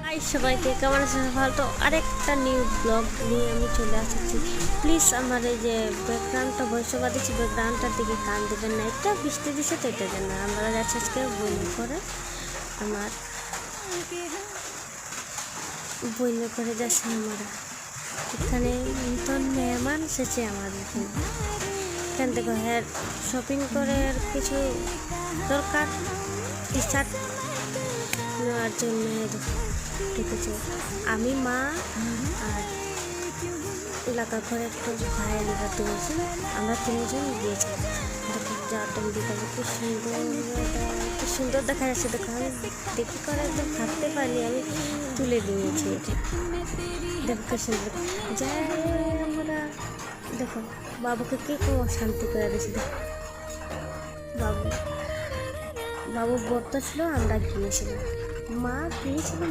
High সবাইকে, কেমন আছেন? ভালো তো। আরেকটা নিউ ব্লগ নিয়ে আমি চলে আসছি। প্লিজ আমার এই যে ব্যাকগ্রাউন্ডটা ভয়েস ওভার দিচ্ছি, ব্যাকগ্রাউন্ডটার দিকে কান দেবেন না। এটা বৃষ্টি দিচ্ছে তো এটা জন্য আমরা যাচ্ছি আজকে বইলে করে। আমার বইলে করে যাচ্ছি আমরা এখানে। নতুন মেহমান এসেছে আমাদের এখানে। এখান থেকে হেয়ার শপিং করে আর কিছু দরকার টি শার্ট নেওয়ার জন্য দেখেছি। আমি, মা আর এলাকা করে একটু ভাই লিখা তুলেছি। আমরা তিনজন গিয়েছি। যাওয়াটা বিকালে কি সুন্দর দেখা যাচ্ছে। দেখো আমি দেখি করে একদম থাকতে পারিনি, আমি তুলে দিয়েছি। দেখো কি সুন্দর যাই আমরা। দেখো বাবুকে কি শান্তি করে দিয়েছি। দেখো বাবু বাবু বর্ত ছিল, আমরা গিয়েছিলাম, মা গিয়েছিলাম।